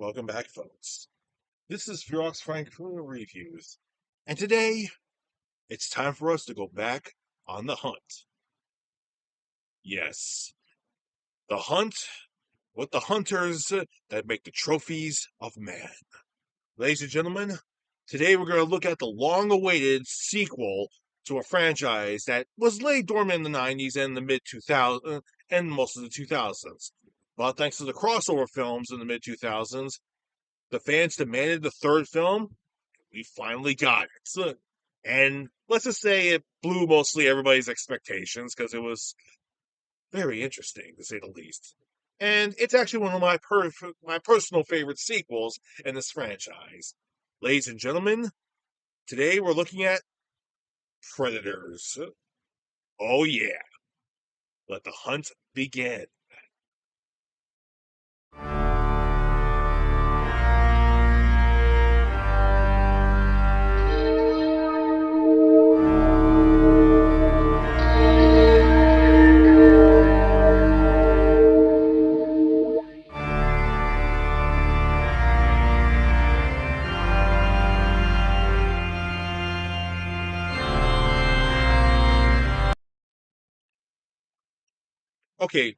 Welcome back, folks. This is FFR E314 Reviews, and today it's time for us to go back on the hunt. Yes, the hunt with the hunters that make the trophies of man. Ladies and gentlemen, today we're going to look at the long awaited sequel to a franchise that was laid dormant in the 90s and the mid 2000s and most of the 2000s. But thanks to the crossover films in the mid 2000s, the fans demanded the third film. We finally got it. And let's just say it blew mostly everybody's expectations because it was very interesting, to say the least. And it's actually one of my personal favorite sequels in this franchise. Ladies and gentlemen, today we're looking at Predators. Oh yeah, let the hunt begin. Okay,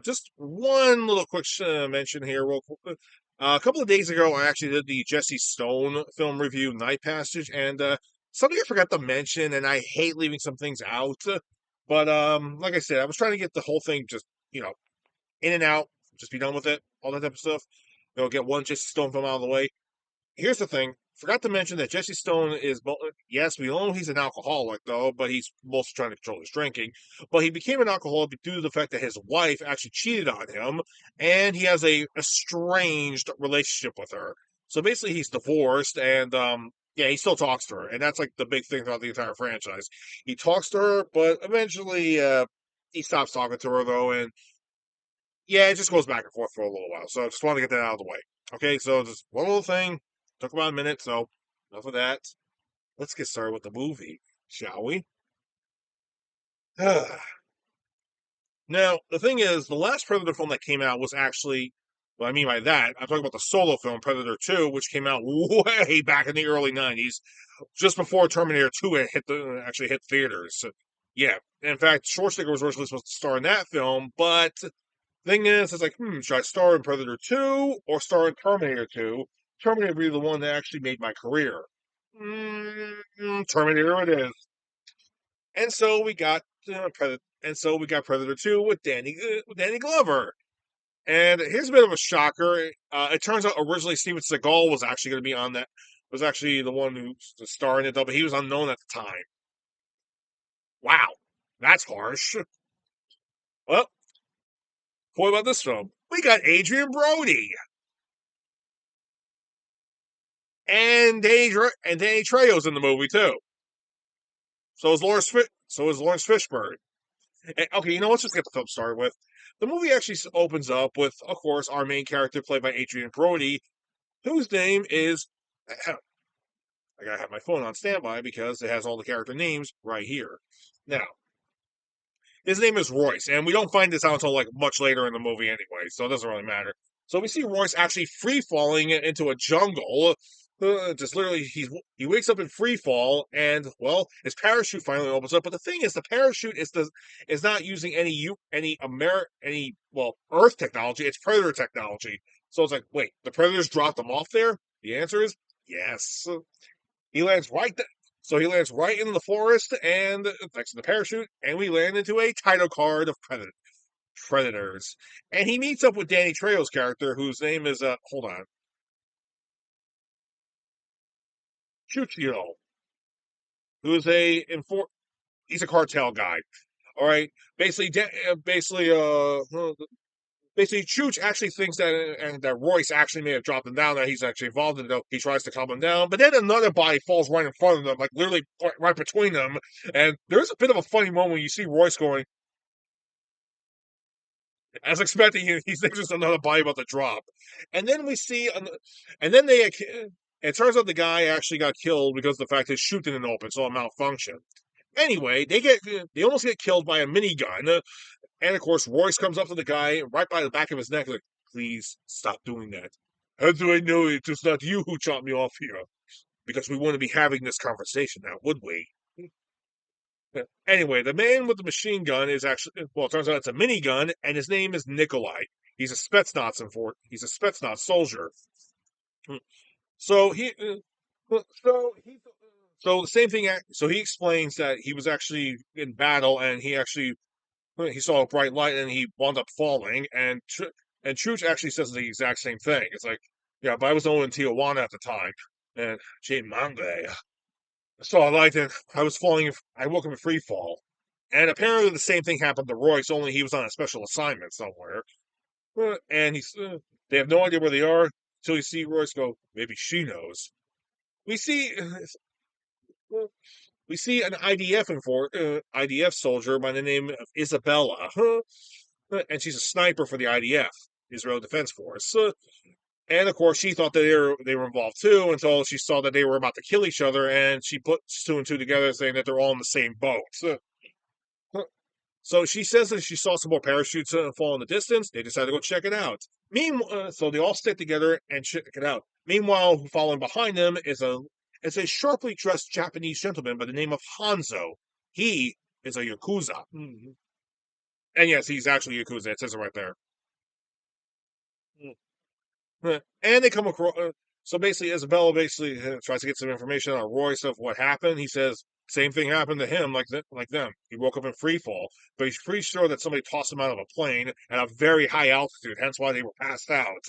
just one little quick mention here, real quick. A couple of days ago, I actually did the Jesse Stone film review, Night Passage, and something I forgot to mention, and I hate leaving some things out. But like I said, I was trying to get the whole thing just in and out, just be done with it, all that type of stuff. Get one Jesse Stone film out of the way. Here's the thing. Forgot to mention that Jesse Stone is, yes, we know he's an alcoholic, though, but he's mostly trying to control his drinking. But he became an alcoholic due to the fact that his wife actually cheated on him, and he has a estranged relationship with her. So basically, he's divorced, and yeah, he still talks to her, and that's like the big thing throughout the entire franchise. He talks to her, but eventually, he stops talking to her, though, and yeah, it just goes back and forth for a little while. So I just want to get that out of the way. Okay, so just one little thing. Took about a minute, so enough of that. Let's get started with the movie, shall we? Now, the thing is, the last Predator film that came out was actually, what I mean by that, I'm talking about the solo film, Predator 2, which came out way back in the early 90s, just before Terminator 2 had actually hit theaters. So, yeah, in fact, Schwarzenegger was originally supposed to star in that film, but thing is, it's like, should I star in Predator 2 or star in Terminator 2? Terminator would be the one that actually made my career. Terminator it is. And so we got Predator 2 with Danny Glover. And here's a bit of a shocker. It turns out originally Steven Seagal was actually going to be on that. Was actually the one who was starring it, though, but he was unknown at the time. Wow, that's harsh. Well, what about this film? We got Adrian Brody. And Danny Trejo's in the movie too. So is Lawrence Fishburne. And, okay, let's just get the film started with. The movie actually opens up with, of course, our main character played by Adrian Brody, whose name is. I gotta have my phone on standby because it has all the character names right here. Now, his name is Royce, and we don't find this out until like much later in the movie anyway, so it doesn't really matter. So we see Royce actually free falling into a jungle. Just literally, he wakes up in free fall, and well, his parachute finally opens up. But the thing is, the parachute is not using any Earth technology. It's Predator technology. So it's like, wait, the Predators dropped them off there. The answer is yes. He lands right there. So he lands right into the forest, and thanks to the parachute, and we land into a title card of Predators. And he meets up with Danny Trejo's character, whose name is hold on, Chuchio, who is he's a cartel guy. All right, basically, Chooch actually thinks that Royce actually may have dropped him down, that he's actually involved in it. He tries to calm him down, but then another body falls right in front of them, like literally right between them. And there's a bit of a funny moment when you see Royce going, as expected, he thinks there's another body about to drop. And then we see, and then it turns out the guy actually got killed because of the fact his chute didn't open, so it malfunctioned. Anyway, they almost get killed by a minigun. And of course, Royce comes up to the guy right by the back of his neck, like, please stop doing that. How do I know it was not you who chopped me off here? Because we wouldn't be having this conversation now, would we? Anyway, the man with the machine gun is actually, well, it turns out it's a minigun, and his name is Nikolai. He's a Spetsnaz soldier. So so the same thing. So he explains that he was actually in battle, and he saw a bright light, and he wound up falling. And Chooch actually says the exact same thing. It's like, yeah, but I was only in Tijuana at the time, and Jane Mange. So I liked it. I was falling. I woke up in free fall, and apparently the same thing happened to Royce. Only he was on a special assignment somewhere, and they have no idea where they are until you see Royce go. Maybe she knows. We see we see an IDF soldier by the name of Isabella, and she's a sniper for the IDF, Israel Defense Force. And of course, she thought that they were involved too until she saw that they were about to kill each other, and she put two and two together, saying that they're all in the same boat. So she says that she saw some more parachutes fall in the distance. They decide to go check it out. Meanwhile, so they all stick together and check it out. Meanwhile, following behind them is a sharply dressed Japanese gentleman by the name of Hanzo. He is a yakuza, and yes, he's actually a yakuza. It says it right there. And they come across. So basically, Isabella basically tries to get some information on Royce of what happened. He says same thing happened to him, like them. He woke up in free fall, but he's pretty sure that somebody tossed him out of a plane at a very high altitude. Hence why they were passed out.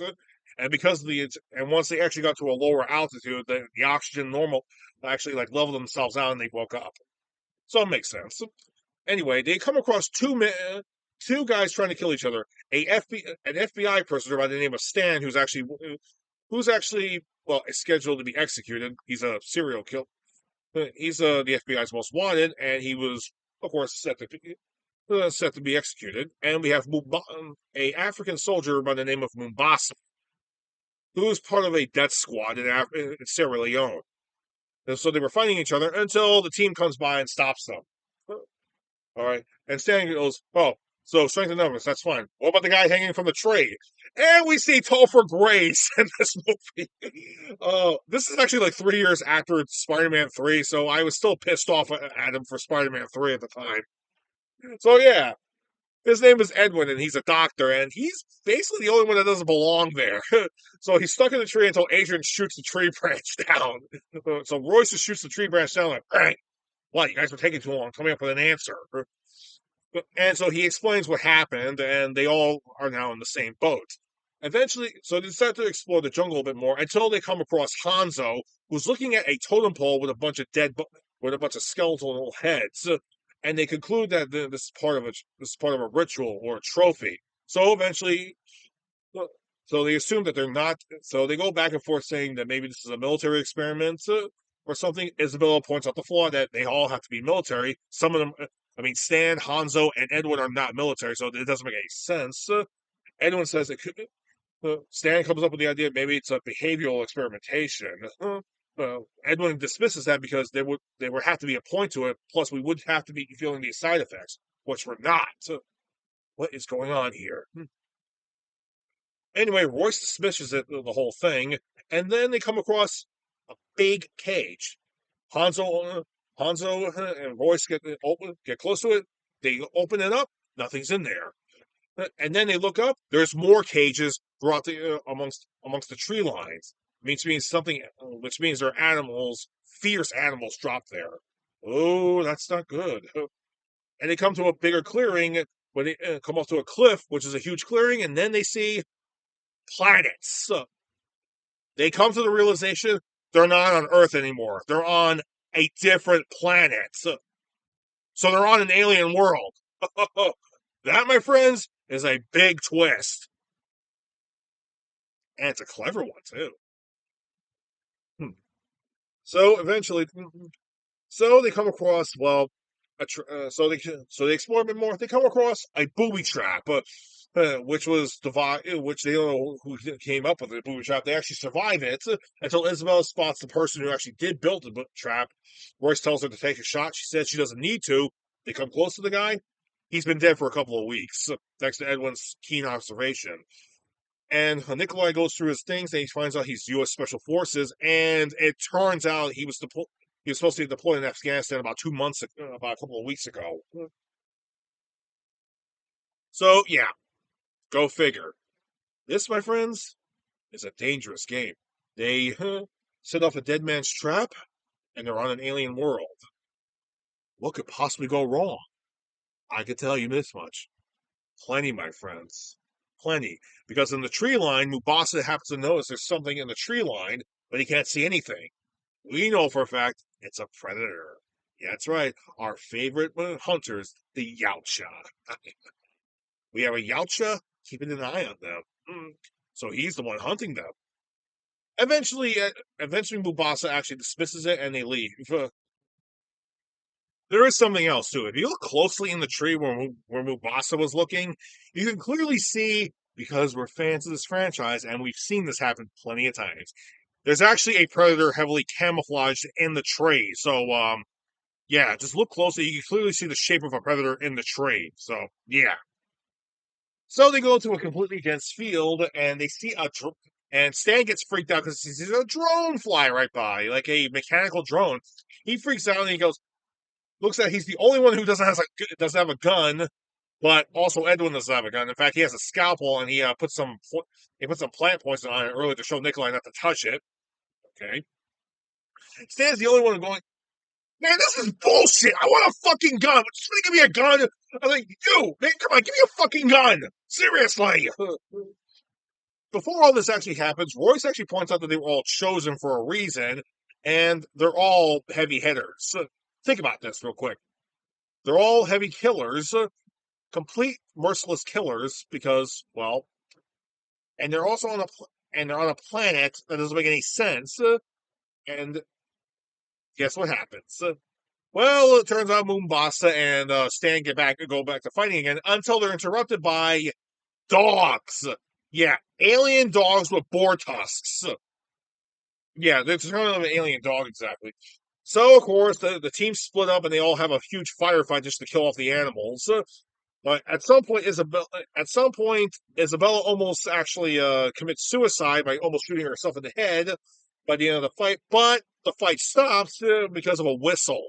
And because and once they actually got to a lower altitude, the oxygen normal actually like leveled themselves out, and they woke up. So it makes sense. Anyway, they come across two guys trying to kill each other. An FBI prisoner by the name of Stan, who's actually well is scheduled to be executed. He's a serial killer. He's the FBI's most wanted, and he was, of course, set to be executed. And we have a African soldier by the name of Mumbasa, who is part of a death squad in Sierra Leone. And so they were fighting each other until the team comes by and stops them. All right. And Stan goes, oh, so strength in numbers, that's fine. What about the guy hanging from the tree? And we see Topher Grace in this movie. This is actually like 3 years after Spider-Man 3, so I was still pissed off at him for Spider-Man 3 at the time. So yeah, his name is Edwin, and he's a doctor, and he's basically the only one that doesn't belong there. So he's stuck in the tree until Adrian shoots the tree branch down. So Royce just shoots the tree branch down like, bang! What, you guys were taking too long coming up with an answer. And so he explains what happened, and they all are now in the same boat. Eventually, so they decide to explore the jungle a bit more until they come across Hanzo, who's looking at a totem pole with a bunch of with a bunch of skeletal heads, and they conclude that this is part of a ritual or a trophy. So eventually, so they assume that they're not. So they go back and forth saying that maybe this is a military experiment or something. Isabella points out the flaw that they all have to be military. Some of them, I mean, Stan, Hanzo, and Edwin are not military, so it doesn't make any sense. Edwin says it could. Stan comes up with the idea maybe it's a behavioral experimentation. Edwin dismisses that because there would have to be a point to it. Plus, we would have to be feeling these side effects, which we're not. What is going on here? Anyway, Royce dismisses the whole thing, and then they come across a big cage. Hanzo, Hanzo and Royce get close to it. They open it up. Nothing's in there. And then they look up. There's more cages throughout amongst the tree lines. Which means there are fierce animals dropped there. Oh, that's not good. And they come to a bigger clearing. When they come up to a cliff, which is a huge clearing, and then they see planets. They come to the realization they're not on Earth anymore. They're on a different planet. So they're on an alien world. That, my friends, is a big twist. And it's a clever one, too. So eventually, so they come across, well, so they explore a bit more. They come across a booby trap, which they don't know who came up with the booby trap. They actually survive it until Isabel spots the person who actually did build the trap. Royce tells her to take a shot. She says she doesn't need to. They come close to the guy. He's been dead for a couple of weeks, thanks to Edwin's keen observation. And Nikolai goes through his things, and he finds out he's U.S. Special Forces, and it turns out he was supposed to be deployed in Afghanistan about 2 months, about a couple of weeks ago. So yeah, go figure. This, my friends, is a dangerous game. They set off a dead man's trap, and they're on an alien world. What could possibly go wrong? I can tell you this much. Plenty, my friends. Plenty. Because in the tree line, Mubasa happens to notice there's something in the tree line, but he can't see anything. We know for a fact it's a predator. Yeah, that's right. Our favorite hunters, the Yautja. We have a Yautja keeping an eye on them. So he's the one hunting them. Eventually, eventually Mubasa actually dismisses it and they leave. There is something else too. If you look closely in the tree where Mubasa was looking, you can clearly see, because we're fans of this franchise and we've seen this happen plenty of times. There's actually a predator heavily camouflaged in the tree. So yeah, just look closely. You can clearly see the shape of a predator in the tree. So yeah. So they go to a completely dense field and they see and Stan gets freaked out because he sees a drone fly right by, like a mechanical drone. He freaks out and he goes, looks like he's the only one who doesn't have a gun, but also Edwin doesn't have a gun. In fact, he has a scalpel and he put some plant poison on it earlier to show Nikolai not to touch it. Okay, Stan's the only one going, man, this is bullshit. I want a fucking gun. Somebody give me a gun. I'm like, you, man, come on, give me a fucking gun. Seriously. Before all this actually happens, Royce actually points out that they were all chosen for a reason, and they're all heavy hitters. So think about this real quick. They're all heavy killers, complete merciless killers, because, well, and they're also on a planet that doesn't make any sense. And guess what happens? Well, it turns out Mombasa and Stan go back to fighting again until they're interrupted by dogs. Yeah, alien dogs with boar tusks. Yeah, they're turning them an alien dog exactly. So of course the team split up and they all have a huge firefight just to kill off the animals. But at some point, Isabella almost actually commits suicide by almost shooting herself in the head by the end of the fight. But the fight stops because of a whistle.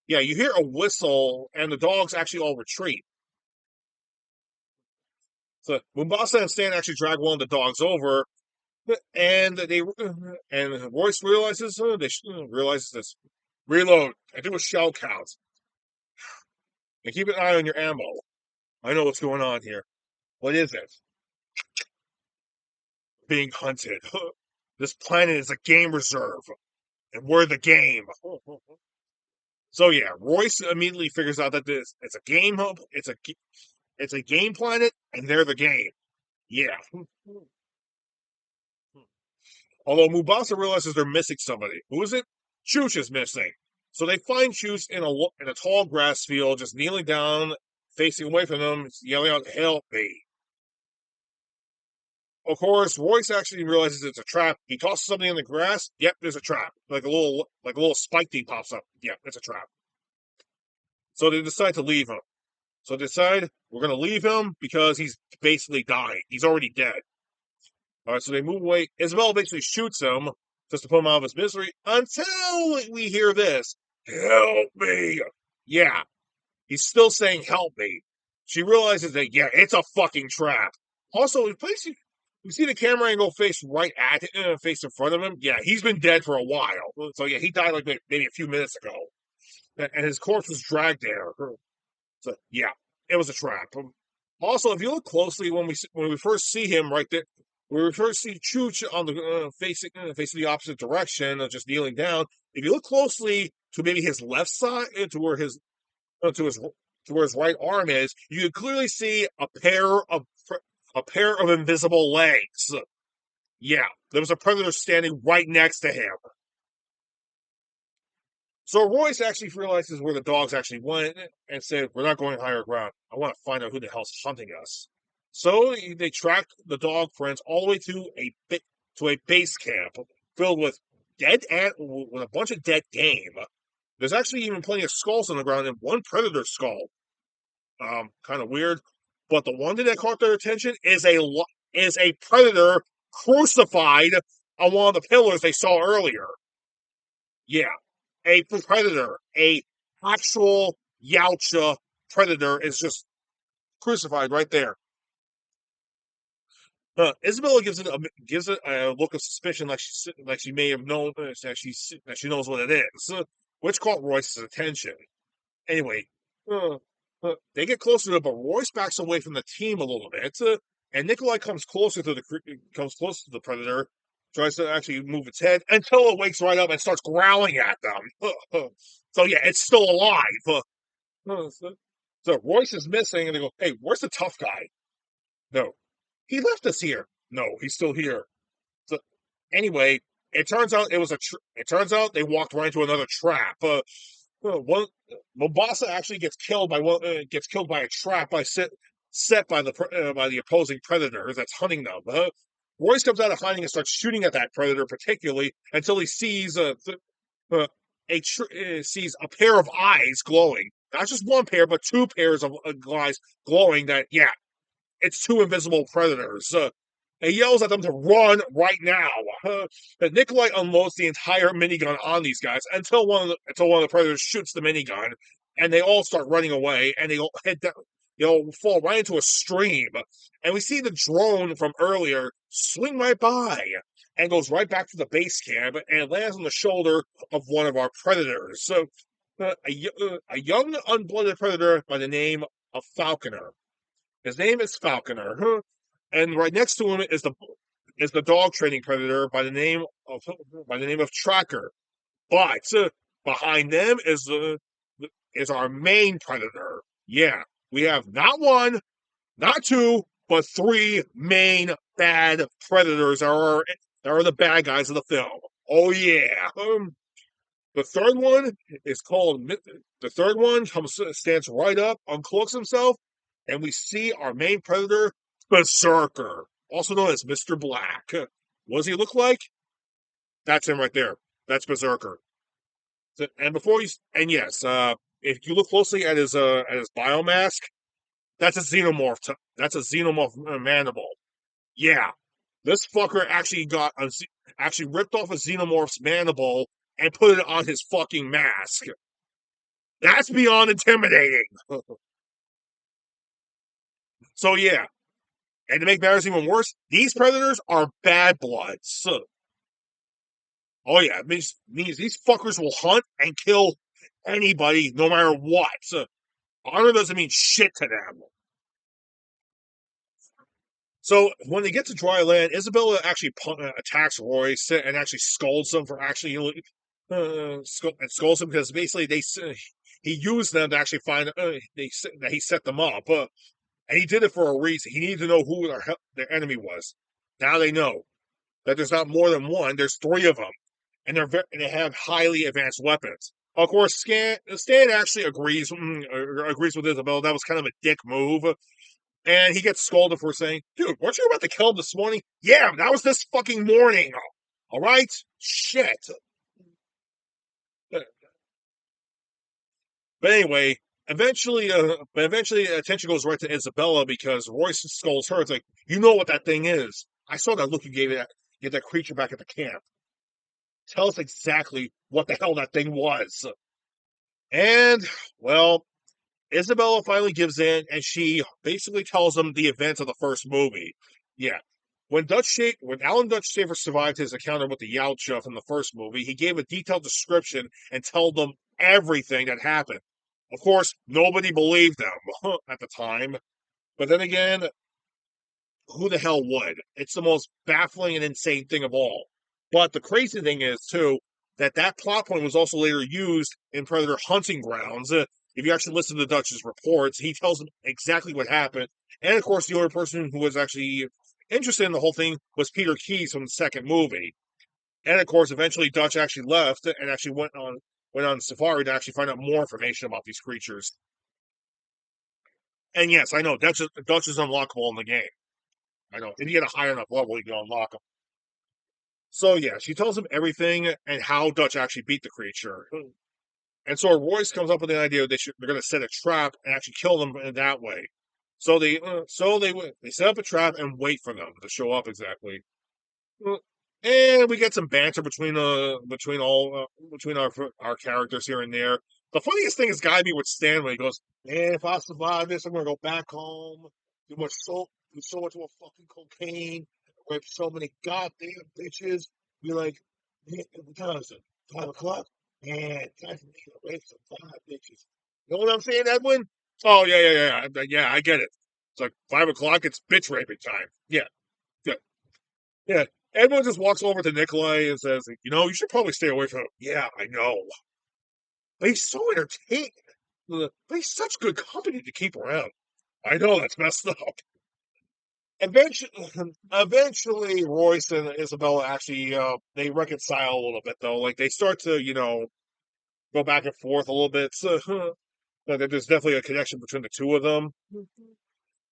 Yeah, you hear a whistle, and the dogs actually all retreat. So Mombasa and Stan actually drag one of the dogs over, and Royce realizes this. Reload and do a shell count, and keep an eye on your ammo. I know what's going on here. What is it? Being hunted. This planet is a game reserve, and we're the game. So yeah, Royce immediately figures out that it's a game hub. It's a game planet, and they're the game. Yeah. Although Mubasa realizes they're missing somebody. Who is it? Chooch is missing. So they find Chooch in a tall grass field, just kneeling down, facing away from them, yelling out, "Help me!" Of course, Royce actually realizes it's a trap. He tosses something in the grass. Yep, there's a trap. Like a little spike thing pops up. Yep, it's a trap. So they decide to leave him. So they decide we're gonna leave him because he's basically dying. He's already dead. All right, so they move away. Isabel basically shoots him just to put him out of his misery until we hear this. Help me. Yeah, he's still saying help me. She realizes that, yeah, it's a fucking trap. Also, you see the camera angle face right at him, face in front of him. Yeah, he's been dead for a while. So yeah, he died like maybe a few minutes ago, and his corpse was dragged there. So yeah, it was a trap. Also, if you look closely when we first see him right there, when we first see Chooch on the facing the opposite direction, just kneeling down. If you look closely to maybe his left side, to where his to his to where his right arm is, you can clearly see a pair of invisible legs. Yeah, there was a predator standing right next to him. So Royce actually realizes where the dogs actually went and said, "We're not going higher ground. I want to find out who the hell's hunting us." So they track the dog prints all the way to a base camp filled with with a bunch of dead game. There's actually even plenty of skulls on the ground and one predator skull. Kind of weird. But the one thing that caught their attention is is a predator crucified on one of the pillars they saw earlier. Yeah, a predator, a actual Yautja predator is just crucified right there. Isabella gives it a look of suspicion, like she may have known that she knows what it is, which caught Royce's attention. Anyway, they get closer to it, but Royce backs away from the team a little bit, and Nikolai comes closer to the predator, tries to actually move its head until it wakes right up and starts growling at them. So yeah, it's still alive. So Royce is missing, and they go, "Hey, where's the tough guy?" No, he left us here. No, he's still here. So anyway, it turns out they walked right into another trap. One Mombasa actually gets killed by a trap set by the opposing predator that's hunting them. Royce comes out of hiding and starts shooting at that predator particularly until he sees sees a pair of eyes glowing. Not just one pair, but two pairs of eyes glowing. That yeah, it's two invisible predators. He yells at them to run right now. Nikolai unloads the entire minigun on these guys until one of the predators shoots the minigun, and they all start running away, and they all head down. Fall right into a stream, and we see the drone from earlier swing right by and goes right back to the base camp and lands on the shoulder of one of our predators. So, a young unblooded predator by the name of Falconer. His name is Falconer, and right next to him is the dog training predator by the name of Tracker. But behind them is our main predator. Yeah, we have not one, not two, but three main bad predators that are the bad guys of the film. Oh yeah. The third one is called. The third one stands right up, uncloaks himself, and we see our main predator, Berserker, also known as Mr. Black. What does he look like? That's him right there. That's Berserker. And yes, if you look closely at his biomask, that's a xenomorph. That's a xenomorph mandible. Yeah, this fucker actually ripped off a xenomorph's mandible and put it on his fucking mask. That's beyond intimidating. So yeah, and to make matters even worse, these predators are bad bloods. Oh yeah, it means these fuckers will hunt and kill anybody, no matter what. Honor doesn't mean shit to them. So when they get to dry land, Isabella actually attacks Royce and actually scolds him for actually scolds him because basically he used them to actually find that he set them up, and he did it for a reason. He needed to know who their enemy was. Now they know that there's not more than one. There's three of them, and and they have highly advanced weapons. Of course, Stan actually agrees with Isabella. That was kind of a dick move. And he gets scolded for saying, "Dude, weren't you about to kill him this morning?" Yeah, that was this fucking morning. All right? Shit. But anyway, eventually attention goes right to Isabella because Royce scolds her. It's like, you know what that thing is. I saw that look you gave that creature back at the camp. Tell us exactly what the hell that thing was. And, well, Isabella finally gives in, and she basically tells them the events of the first movie. Yeah. When Alan Dutch Schaefer survived his encounter with the Yautja from the first movie, he gave a detailed description and told them everything that happened. Of course, nobody believed them at the time. But then again, who the hell would? It's the most baffling and insane thing of all. But the crazy thing is, too, that plot point was also later used in Predator Hunting Grounds. If you actually listen to Dutch's reports, he tells them exactly what happened. And of course, the only person who was actually interested in the whole thing was Peter Keyes from the second movie. And of course, eventually Dutch actually left and actually went on safari to actually find out more information about these creatures. And yes, I know Dutch is unlockable in the game. I know if you get a high enough level, you can unlock them. So yeah, she tells him everything and how Dutch actually beat the creature. And so Royce comes up with the idea they're going to set a trap and actually kill them in that way. They set up a trap and wait for them to show up exactly. Uh, And we get some banter between our characters here and there. The funniest thing has got to be with Stanley. He goes, "Man, if I survive this, I'm gonna go back home, do so much more fucking cocaine, rape so many goddamn bitches. Be like, man, what time is it? 5 o'clock? Man, time for me to rape some five bitches. You know what I'm saying, Edwin? Oh yeah. I get it. It's like 5 o'clock. It's bitch raping time. Yeah, yeah. Yeah. Everyone just walks over to Nikolai and says, you should probably stay away from him. Yeah, I know. But he's so entertaining. But he's such good company to keep around. I know that's messed up. Eventually, eventually, Royce and Isabella actually they reconcile a little bit though. Like they start to go back and forth a little bit. So there's definitely a connection between the two of them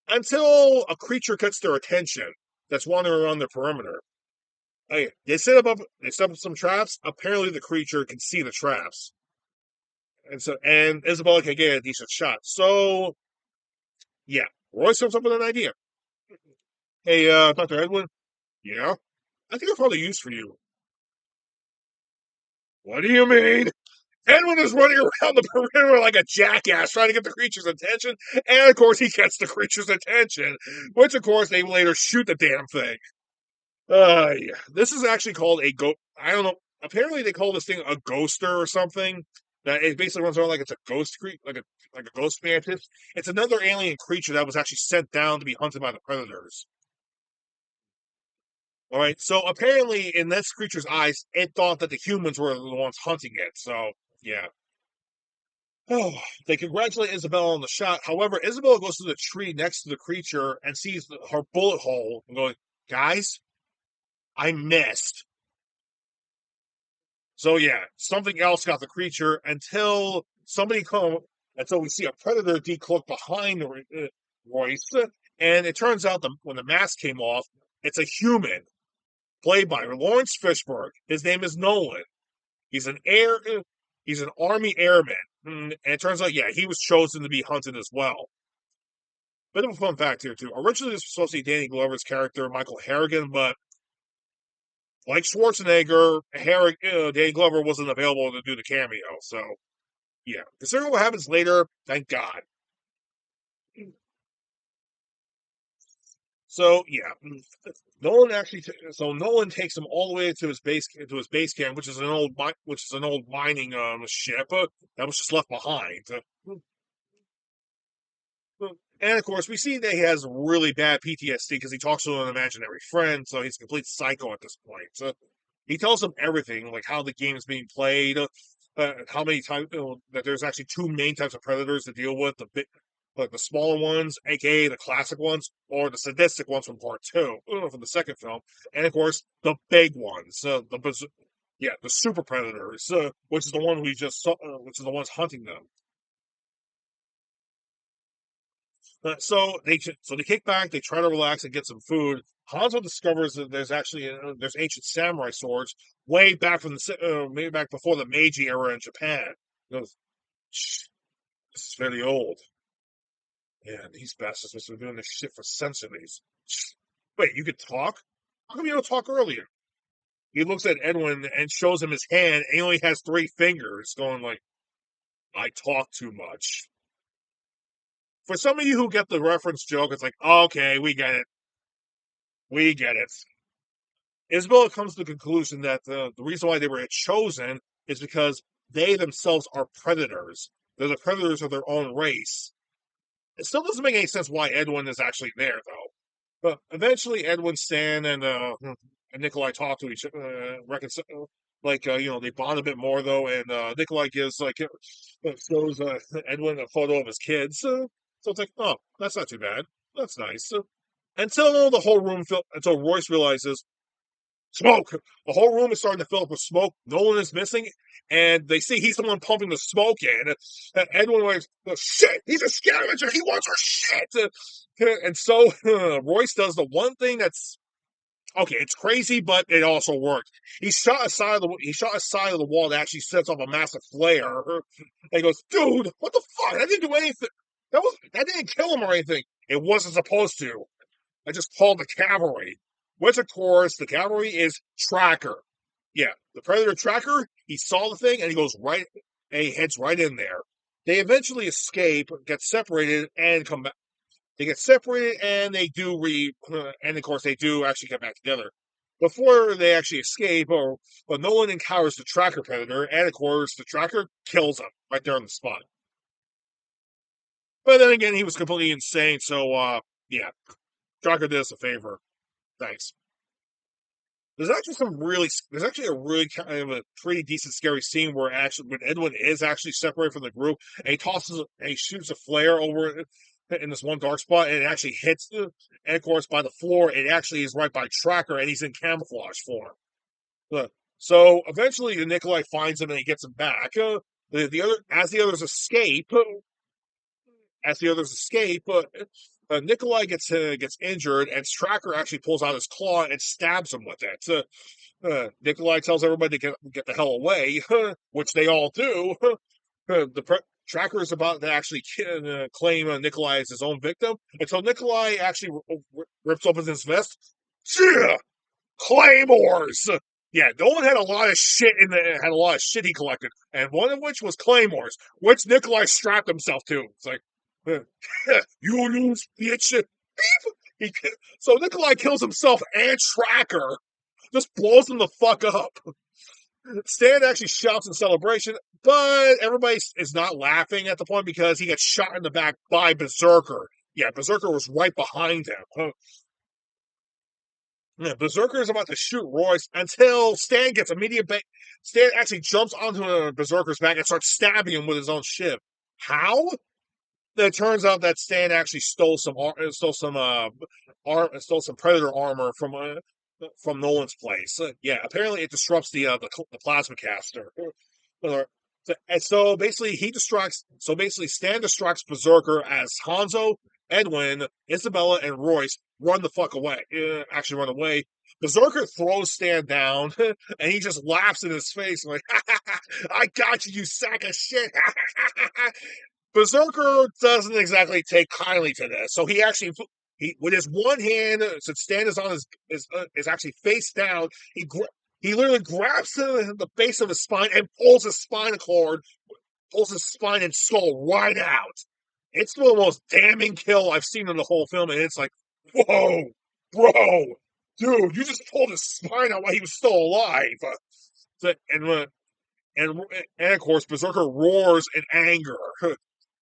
until a creature gets their attention that's wandering around the perimeter. Hey, they set up some traps. Apparently the creature can see the traps. And Isabella can get a decent shot. So yeah. Royce comes up with an idea. Hey, Dr. Edwin, yeah? I think I've found a use for you. What do you mean? Edwin is running around the perimeter like a jackass trying to get the creature's attention, and of course he gets the creature's attention, which of course they later shoot the damn thing. Yeah. This is actually called a go. I don't know. Apparently, they call this thing a ghoster or something. That it basically runs around like it's a ghost like a ghost mantis. It's another alien creature that was actually sent down to be hunted by the predators. All right. So apparently, in this creature's eyes, it thought that the humans were the ones hunting it. So yeah. Oh, they congratulate Isabella on the shot. However, Isabella goes to the tree next to the creature and sees her bullet hole and going, "Guys, I missed." So yeah, something else got the creature until we see a predator decloak behind Royce, and it turns out when the mask came off, it's a human played by Lawrence Fishburne. His name is Nolan. He's an air, he's an army airman, and it turns out he was chosen to be hunted as well. Bit of a fun fact here too. Originally, this was supposed to be Danny Glover's character, Michael Harrigan, but like Schwarzenegger, Danny Glover wasn't available to do the cameo. So yeah, considering what happens later, thank God. So yeah, Nolan takes him all the way to his base camp, which is an old mining ship that was just left behind. And of course, we see that he has really bad PTSD because he talks to an imaginary friend, so he's a complete psycho at this point. So he tells him everything, like how the game is being played, how many times that there's actually two main types of predators to deal with: like the smaller ones, aka the classic ones, or the sadistic ones from Part Two, from the second film, and of course the big ones, the super predators, which is the one we just saw, which is the ones hunting them. So they kick back. They try to relax and get some food. Hanzo discovers that there's ancient samurai swords way back before the Meiji era in Japan. He goes, "Shh, this is fairly old. Man, these bastards must have been doing this shit for centuries. Shh. Wait, you could talk? How come you don't talk earlier?" He looks at Edwin and shows him his hand, and he only has three fingers, going like, "I talk too much." For some of you who get the reference joke, it's like, okay, we get it. We get it. Isabella comes to the conclusion that the reason why they were chosen is because they themselves are predators. They're the predators of their own race. It still doesn't make any sense why Edwin is actually there, though. But eventually, Edwin, Stan, and Nikolai talk to each reconcile. They bond a bit more though, and Nikolai shows Edwin a photo of his kids. So it's like, oh, that's not too bad. That's nice. Until Royce realizes smoke. The whole room is starting to fill up with smoke. Nolan is missing, and they see he's the one pumping the smoke in. Edwin was, "Oh, shit, he's a scavenger. He wants our shit." And so Royce does the one thing that's okay. It's crazy, but it also worked. He shot a side of the wall that actually sets off a massive flare. And he goes, "Dude, what the fuck? I didn't do anything. That didn't kill him or anything." It wasn't supposed to. I just called the cavalry. Which, of course, the cavalry is Tracker. Yeah, the Predator Tracker, he saw the thing and he goes right, and he heads right in there. They eventually escape, get separated, and come back. They get separated, and they do and of course they do actually get back together. Before they actually escape, but Nolan encounters the Tracker Predator, and of course the Tracker kills him right there on the spot. But then again, he was completely insane, so yeah, Tracker did us a favor. Thanks. There's actually a really kind of a pretty decent scary scene where actually when Edwin is actually separated from the group and he shoots a flare over in this one dark spot and it actually hits and of course by the floor it actually is right by Tracker and he's in camouflage form. Uh, So eventually Nikolai finds him and he gets him back. The other as the others escape, Nikolai gets injured, and Tracker actually pulls out his claw and stabs him with it. Nikolai tells everybody to get the hell away, which they all do. Tracker is about to actually claim Nikolai as his own victim until Nikolai actually rips open his vest. Yeah, claymores. Yeah, Nolan had a lot of shit had a lot of shit he collected, and one of which was claymores, which Nikolai strapped himself to. It's like, you lose, bitch. He, so Nikolai kills himself and Tracker, just blows him the fuck up. Stan actually shouts in celebration, but everybody is not laughing at the point because he gets shot in the back by Berserker. Yeah, Berserker was right behind him. Yeah, Berserker is about to shoot Royce until Stan gets immediate. Stan actually jumps onto Berserker's back and starts stabbing him with his own shiv. How? It turns out that Stan actually stole some Predator armor from Nolan's place. Yeah, apparently it disrupts the plasma caster. And so basically Stan distracts Berserker as Hanzo, Edwin, Isabella, and Royce run the fuck away. Actually run away. Berserker throws Stan down, and he just laughs in his face like, "I got you, you sack of shit." Berserker doesn't exactly take kindly to this, so he with his one hand, since Stan is on is actually face down, he literally grabs the base of his spine and pulls his spine and skull right out. It's the most damning kill I've seen in the whole film, and it's like, whoa, bro, dude, you just pulled his spine out while he was still alive. And and and of course, Berserker roars in anger.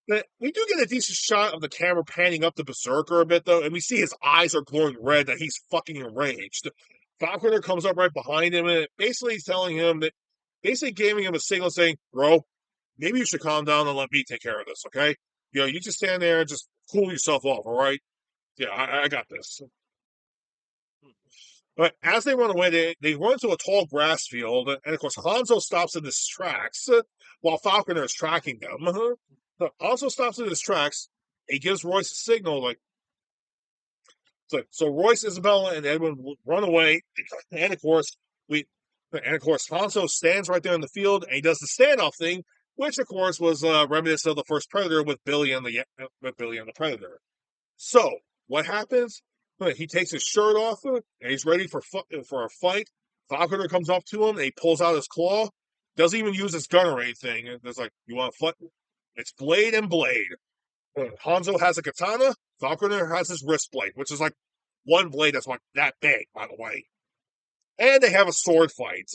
We do get a decent shot of the camera panning up the Berserker a bit, though, and we see his eyes are glowing red, that he's fucking enraged. Falconer comes up right behind him and basically giving him a signal saying, "Bro, maybe you should calm down and let me take care of this, okay? You just stand there and just cool yourself off, all right? Yeah, I got this." But as they run away, they run to a tall grass field, and of course, Hanzo stops in his tracks while Falconer is tracking them. Hanzo stops in his tracks. He gives Royce a signal, so Royce, Isabella, and Edwin run away, and of course, Hanzo stands right there in the field, and he does the standoff thing, which of course was reminiscent of the first Predator with Billy and the Predator. So what happens? He takes his shirt off and he's ready for a fight. Falconer comes up to him and he pulls out his claw. Doesn't even use his gun or anything. It's like, you want to fight? It's blade and blade. Hanzo has a katana. Falconer has his wrist blade, which is like one blade that's like that big, by the way. And they have a sword fight.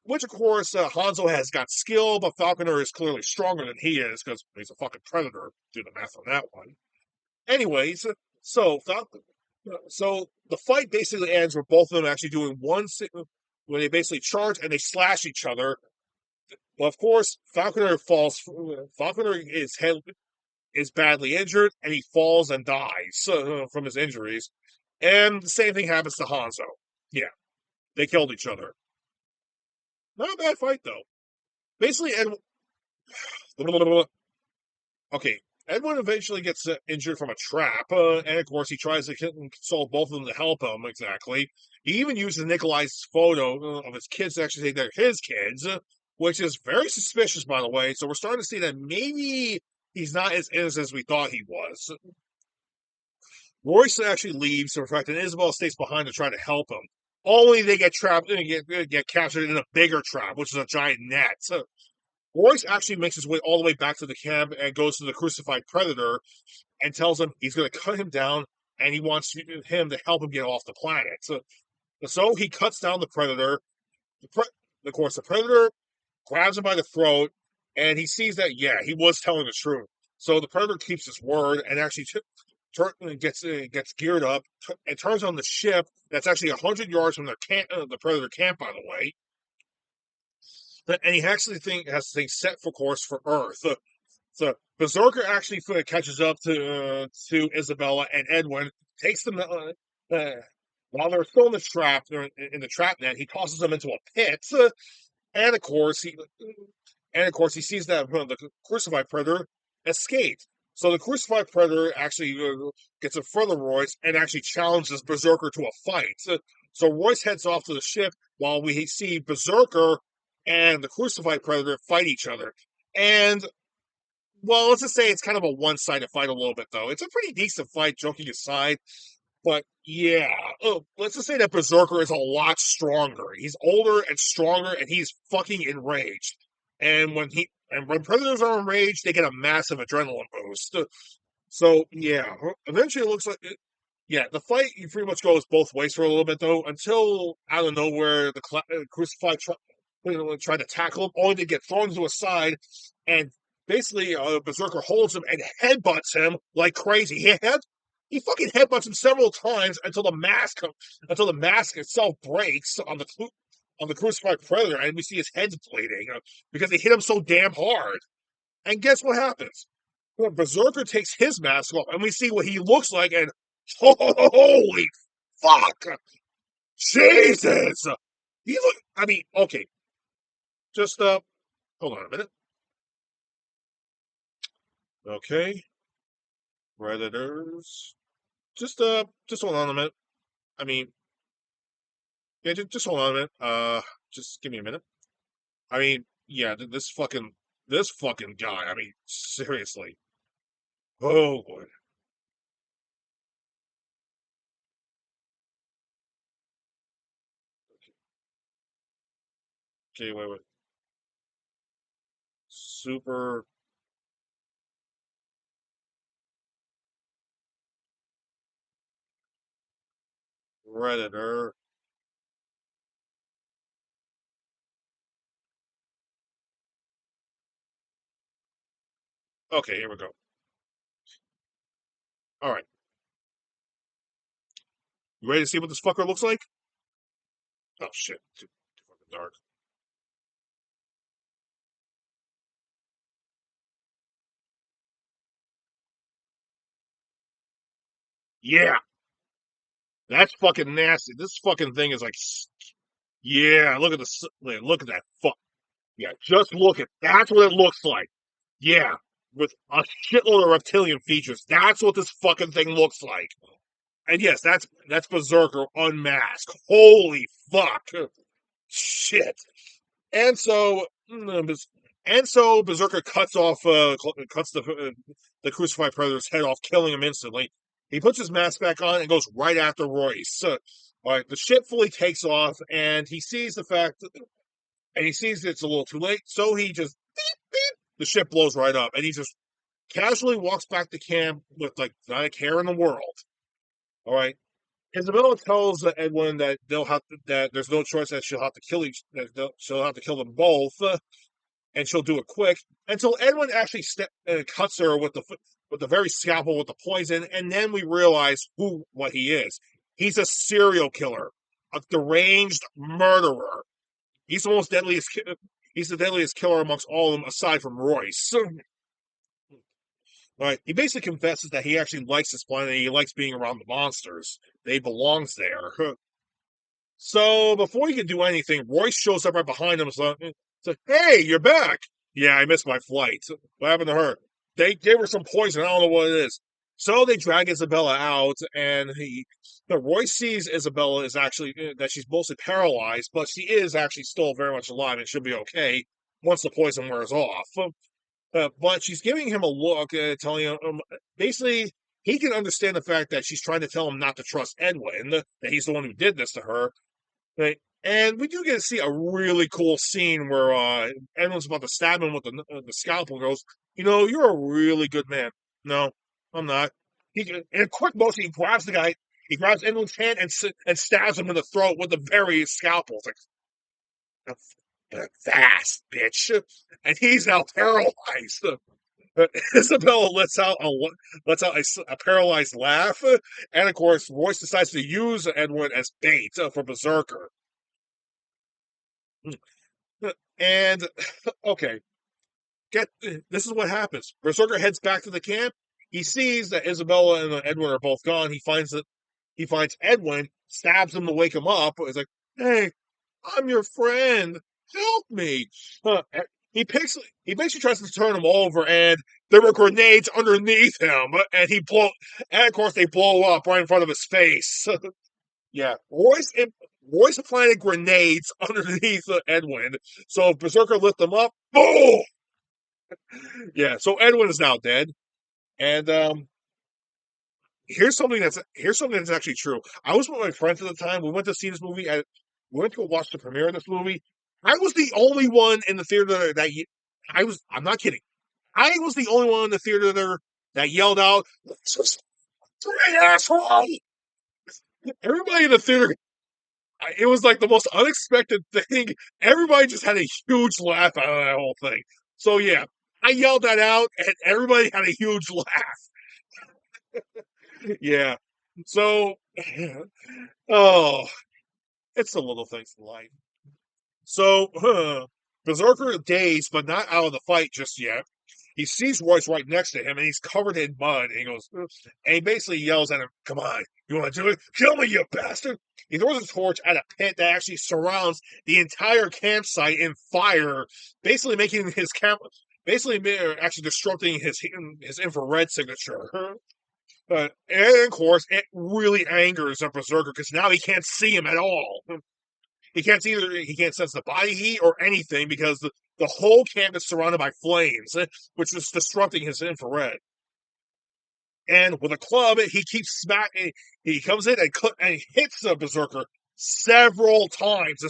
Which, of course, Hanzo has got skill, but Falconer is clearly stronger than he is because he's a fucking predator. Do the math on that one. Anyways, so so the fight basically ends with both of them actually doing when they basically charge and they slash each other. Well, of course, Falconer falls. Falconer is badly injured and he falls and dies from his injuries. And the same thing happens to Hanzo. Yeah, they killed each other. Not a bad fight though. Basically, and okay, Edwin eventually gets injured from a trap, and of course he tries to console both of them to help him, exactly. He even uses Nikolai's photo of his kids to actually say they're his kids, which is very suspicious, by the way, so we're starting to see that maybe he's not as innocent as we thought he was. Royce actually leaves, in fact, and Isabel stays behind to try to help him. Only they get trapped and get captured in a bigger trap, which is a giant net. So Royce actually makes his way all the way back to the camp and goes to the crucified predator and tells him he's going to cut him down and he wants him to help him get off the planet. So he cuts down the predator. Of course, the predator grabs him by the throat, and he sees that, yeah, he was telling the truth. So the predator keeps his word and actually gets geared up and turns on the ship that's actually 100 yards from the predator camp, by the way. And he actually has things set for course for Earth. So Berserker actually catches up to Isabella and Edwin, takes them while they're still in the trap, in the trap net. He tosses them into a pit, and of course he sees that the crucified predator escaped. So the crucified predator actually gets in front of Royce and actually challenges Berserker to a fight. So Royce heads off to the ship while we see Berserker and the crucified predator fight each other. And well, let's just say it's kind of a one-sided fight a little bit, though. It's a pretty decent fight, joking aside. But yeah, let's just say that Berserker is a lot stronger. He's older and stronger, and he's fucking enraged. And when predators are enraged, they get a massive adrenaline boost. So yeah, eventually it looks like yeah, the fight pretty much goes both ways for a little bit though, until out of nowhere the crucified tried to tackle him, only to get thrown to a side, and basically Berserker holds him and headbutts him like crazy. He fucking headbutts him several times until the mask itself breaks on the crucified predator, and we see his head's bleeding because they hit him so damn hard. And guess what happens? Well, Berserker takes his mask off, and we see what he looks like, and holy fuck, Jesus! I mean, okay, just hold on a minute. Okay, Redditors. Just hold on a minute. I mean, yeah, just hold on a minute. Just give me a minute. I mean, yeah, this fucking guy. I mean, seriously. Oh boy. Okay, wait. Super Redditor. Okay, here we go. All right, you ready to see what this fucker looks like? Oh shit, too fucking dark. Yeah, that's fucking nasty. This fucking thing is like, yeah. Look at that fuck. Yeah, just look at. That's what it looks like. Yeah, with a shitload of reptilian features. That's what this fucking thing looks like. And yes, that's Berserker unmasked. Holy fuck. Shit. And so Berserker cuts the crucified predator's head off, killing him instantly. He puts his mask back on and goes right after Royce. All right, the ship fully takes off, and he sees it's a little too late, so he just the ship blows right up, and he just casually walks back to camp with like not a care in the world. All right. Isabella tells Edwin that there's no choice that she'll have to kill them both, and she'll do it quick until Edwin actually cuts her with the very scalpel with the poison, and then we realize what he is. He's a serial killer, a deranged murderer. He's the most deadliest. He's the deadliest killer amongst all of them, aside from Royce. Right. He basically confesses that he actually likes this planet. He likes being around the monsters. They belongs there. So before he can do anything, Royce shows up right behind him. So hey, you're back. Yeah, I missed my flight. What happened to her? They gave her some poison. I don't know what it is. So they drag Isabella out, and Royce sees Isabella is actually that she's mostly paralyzed, but she is actually still very much alive and she'll be okay once the poison wears off. But she's giving him a look, telling him basically he can understand the fact that she's trying to tell him not to trust Edwin, that he's the one who did this to her. Right? And we do get to see a really cool scene where Edwin's about to stab him with the scalpel. Goes, you're a really good man. No, I'm not. In a quick motion, he grabs the guy. He grabs Edwin's hand and stabs him in the throat with the very scalpel. It's like, fast, bitch. And he's now paralyzed. Isabella lets out a paralyzed laugh, and of course, Royce decides to use Edwin as bait for Berserker. And okay, this is what happens. Berserker heads back to the camp. He sees that Isabella and Edwin are both gone. He finds Edwin, stabs him to wake him up. He's like, "Hey, I'm your friend. Help me!" He basically tries to turn him over, and there were grenades underneath him, and of course they blow up right in front of his face. Yeah, Royce planted grenades underneath Edwin, so if Berserker lift them up, boom! Yeah, so Edwin is now dead, and here's something that's actually true. I was with my friends at the time. We went to see this movie. We went to go watch the premiere of this movie. I was the only one in the theater I'm not kidding. I was the only one in the theater there that yelled out, "Straight asshole!" Everybody in the theater, it was like the most unexpected thing. Everybody just had a huge laugh out of that whole thing. So yeah, I yelled that out, and everybody had a huge laugh. Yeah. So, oh, it's the little things in life. So, Berserker dazed, but not out of the fight just yet. He sees Royce right next to him, and he's covered in mud. And he goes, and he basically yells at him, "Come on, you want to do it? Kill me, you bastard!" He throws a torch at a pit that actually surrounds the entire campsite in fire, basically making his camp, basically actually disrupting his infrared signature. And of course, it really angers a berserker because now he can't see him at all. He can't sense the body heat or anything because the whole camp is surrounded by flames, which is disrupting his infrared. And with a club, he keeps smacking. He comes in and hits the berserker several times.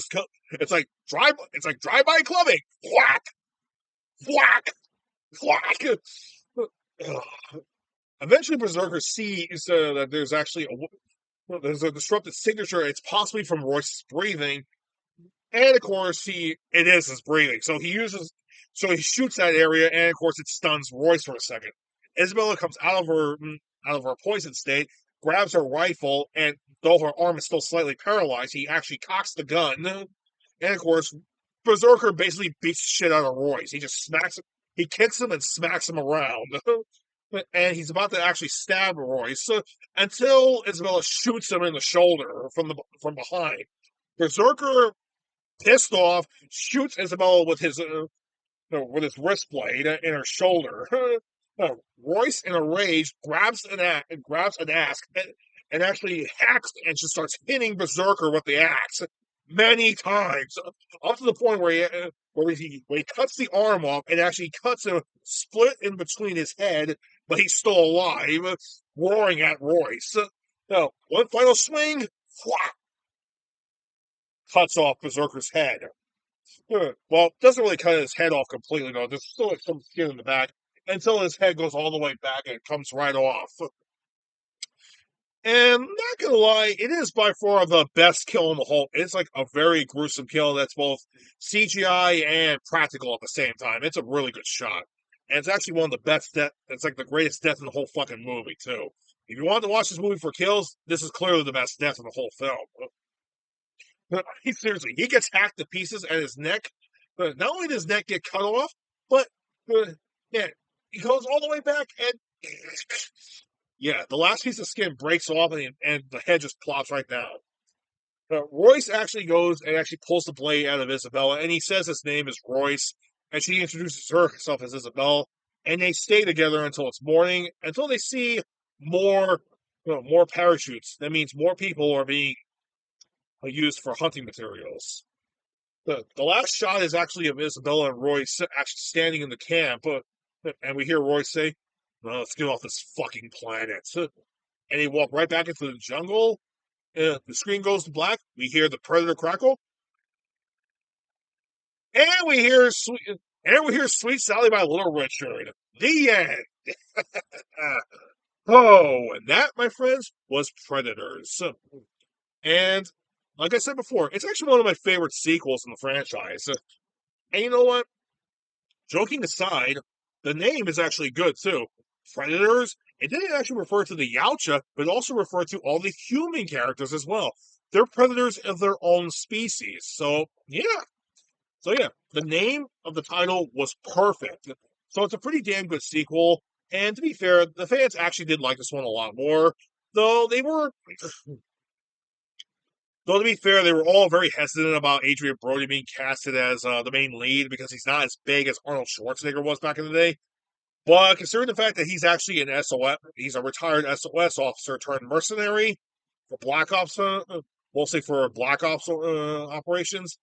It's like drive-by clubbing. Whack, whack, whack. Eventually, Berserker sees that there's a disrupted signature. It's possibly from Royce's breathing, and of course, it is his breathing. So he shoots that area, and of course, it stuns Royce for a second. Isabella comes out of her poison state, grabs her rifle, and though her arm is still slightly paralyzed, he actually cocks the gun. And of course, Berserker basically beats the shit out of Royce. He kicks him and smacks him around. And he's about to actually stab Royce until Isabella shoots him in the shoulder from behind. Berserker, pissed off, shoots Isabella with his wrist blade in her shoulder. Royce, in a rage, grabs an axe and actually hacks and just starts hitting Berserker with the axe many times, up to the point where he cuts the arm off and actually cuts a split in between his head, but he's still alive, roaring at Royce. Now, one final swing, whack, cuts off Berserker's head. Well, doesn't really cut his head off completely, though. There's still like some skin in the back until his head goes all the way back and it comes right off. And not gonna lie, it is by far the best kill in the whole. It's like a very gruesome kill that's both CGI and practical at the same time. It's a really good shot. And it's actually one of the best death. It's like the greatest death in the whole fucking movie, too. If you want to watch this movie for kills, this is clearly the best death in the whole film. Seriously, he gets hacked to pieces and his neck. Not only does his neck get cut off, but yeah, he goes all the way back and yeah, the last piece of skin breaks off and the head just plops right down. Royce actually goes and actually pulls the blade out of Isabella, and he says his name is Royce, and she introduces herself as Isabella, and they stay together until it's morning, until they see more parachutes. That means more people are being used for hunting materials. The last shot is actually of Isabella and Royce actually standing in the camp, and we hear Royce say, Well, let's get off this fucking planet. And he walked right back into the jungle. The screen goes to black. We hear the predator crackle, and we hear "Sweet Sally" by Little Richard. The end. And that, my friends, was Predators. And like I said before, it's actually one of my favorite sequels in the franchise. And you know what? Joking aside, the name is actually good too. Predators. It didn't actually refer to the Yautja, but also referred to all the human characters as well. They're predators of their own species. So yeah, the name of the title was perfect. So it's a pretty damn good sequel. And to be fair, the fans actually did like this one a lot more. Though they were Though to be fair, they were all very hesitant about Adrian Brody being casted as the main lead because he's not as big as Arnold Schwarzenegger was back in the day. But considering the fact that he's actually an SOS, he's a retired SOS officer turned mercenary for Black Ops, mostly for Black Ops operations.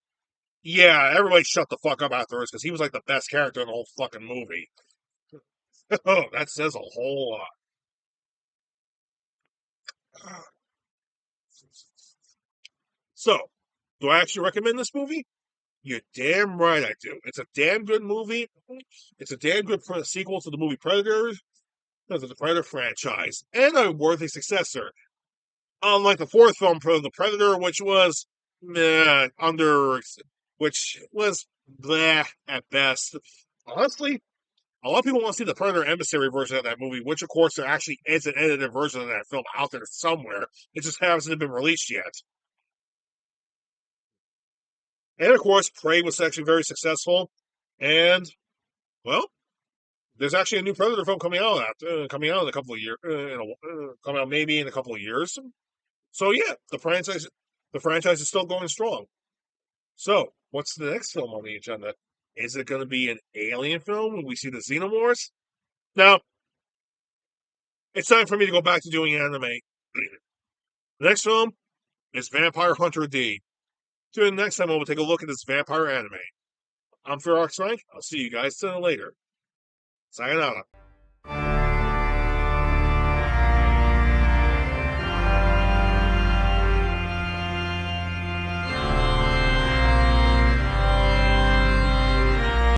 Yeah, everybody shut the fuck up afterwards because he was like the best character in the whole fucking movie. Oh, that says a whole lot. So, do I actually recommend this movie? You're damn right I do. It's a damn good movie. It's a damn good sequel to the movie Predators, to the Predator franchise, and a worthy successor. Unlike the fourth film, The Predator, which was which was bleh at best. Honestly, a lot of people want to see the Predator Emissary version of that movie, which of course there actually is an edited version of that film out there somewhere. It just hasn't been released yet. And of course, Prey was actually very successful. And well, there's actually a new Predator film coming out in a couple of years, coming out maybe in a couple of years. So yeah, the franchise is still going strong. So what's the next film on the agenda? Is it going to be an alien film when we see the Xenomorphs? Now it's time for me to go back to doing anime. The next film is Vampire Hunter D. Till next time, we'll take a look at this vampire anime. I'm Ferox Frank. I'll see you guys later. Sayonara.